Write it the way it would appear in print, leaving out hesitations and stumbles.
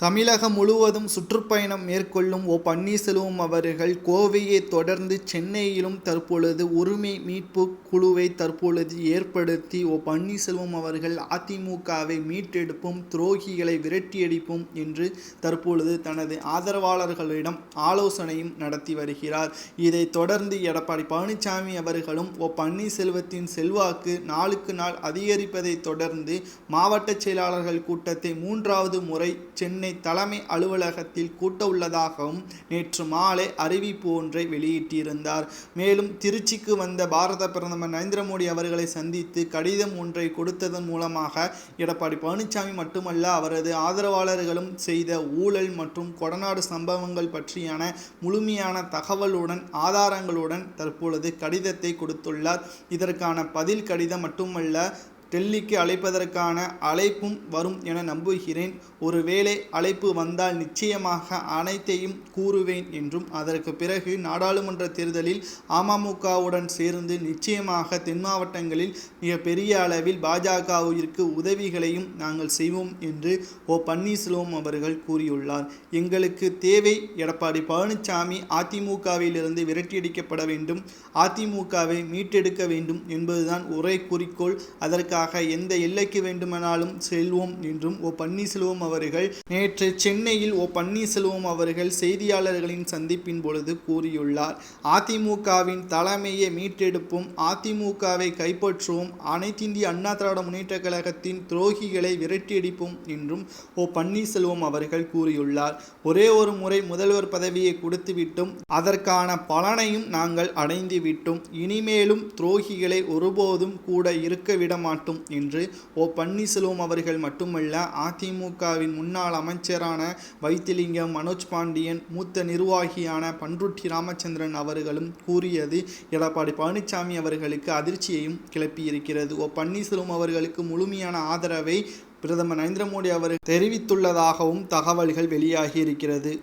தமிழகம் முழுவதும் சுற்றுப்பயணம் மேற்கொள்ளும் பன்னீர்செல்வம் அவர்கள் கோவையை தொடர்ந்து சென்னையிலும் தற்பொழுது உரிமை மீட்பு குழுவை தற்பொழுது ஏற்படுத்தி பன்னீர்செல்வம் அவர்கள் அதிமுகவை மீட்டெடுப்போம், துரோகிகளை விரட்டியடிப்போம் என்று தற்பொழுது தனது ஆதரவாளர்களிடம் ஆலோசனையும் நடத்தி வருகிறார். இதைத் தொடர்ந்து எடப்பாடி பழனிசாமி அவர்களும் பன்னீர்செல்வத்தின் செல்வாக்கு நாளுக்கு நாள் அதிகரிப்பதை தொடர்ந்து மாவட்ட செயலாளர்கள் கூட்டத்தை 3வது முறை சென்னை தலைமை அலுவலகத்தில் கூட்ட உள்ளதாகவும் நேற்று மாலை அறிவிப்பு ஒன்றை வெளியிட்டிருந்தார். மேலும் திருச்சிக்கு வந்த பாரத பிரதமர் நரேந்திர மோடி அவர்களை சந்தித்து கடிதம் ஒன்றை கொடுத்ததன் மூலமாக எடப்பாடி பழனிசாமி மட்டுமல்ல, அவரது ஆதரவாளர்களும் செய்த ஊழல் மற்றும் கொடநாடு சம்பவங்கள் பற்றியான முழுமையான தகவலுடன் ஆதாரங்களுடன் தற்பொழுது கடிதத்தை கொடுத்துள்ளார். இதற்கான பதில் கடிதம் மட்டுமல்ல, டெல்லிக்கு அழைப்பதற்கான அழைப்பும் வரும் என நம்புகிறேன். ஒருவேளை அழைப்பு வந்தால் நிச்சயமாக அனைத்தையும் கூறுவேன் என்றும், அதற்கு பிறகு நாடாளுமன்ற தேர்தலில் அமமுகவுடன் சேர்ந்து நிச்சயமாக தென் மாவட்டங்களில் மிக பெரிய அளவில் பாஜகவிற்கு உதவிகளையும் நாங்கள் செய்வோம் என்று பன்னீர்செல்வம் அவர்கள் கூறியுள்ளார். எங்களுக்கு தேவை எடப்பாடி பழனிசாமி அதிமுகவிலிருந்து விரட்டியடிக்கப்பட வேண்டும், அதிமுகவை மீட்டெடுக்க வேண்டும் என்பதுதான் ஒரே குறிக்கோள். அதற்காக எந்த எல்லைக்கு வேண்டுமானாலும் செல்வோம் என்றும் பன்னீர்செல்வம் அவர்கள் நேற்று சென்னையில் பன்னீர்செல்வம் அவர்கள் செய்தியாளர்களின் சந்திப்பின் பொழுது கூறியுள்ளார். அதிமுகவின் தலைமையை மீட்டெடுப்போம், அதிமுகவை கைப்பற்றுவோம், அனைத்திந்திய அண்ணா திராவிட முன்னேற்ற கழகத்தின் துரோகிகளை விரட்டியடிப்போம் என்றும் பன்னீர்செல்வம் அவர்கள் கூறியுள்ளார். ஒரே ஒரு முறை முதல்வர் பதவியை கொடுத்துவிட்டோம், அதற்கான பலனையும் நாங்கள் அடைந்து விட்டோம், இனிமேலும் துரோகிகளை ஒருபோதும் கூட இருக்க விட மாட்டோம் என்று பன்னீர்செல்வம் அவர்கள் மட்டுமல்ல, அதிமுகவின் முன்னாள் அமைச்சரான வைத்திலிங்கம், மனோஜ் பாண்டியன், மூத்த நிர்வாகியான பண்ருட்டி ராமச்சந்திரன் அவர்களும் கூறியது எடப்பாடி பழனிசாமி அவர்களுக்கு அதிர்ச்சியையும் கிளப்பியிருக்கிறது. பன்னீர்செல்வம் அவர்களுக்கு முழுமையான ஆதரவை பிரதமர் நரேந்திர மோடி அவர்கள் தெரிவித்துள்ளதாகவும் தகவல்கள் வெளியாகி இருக்கிறது.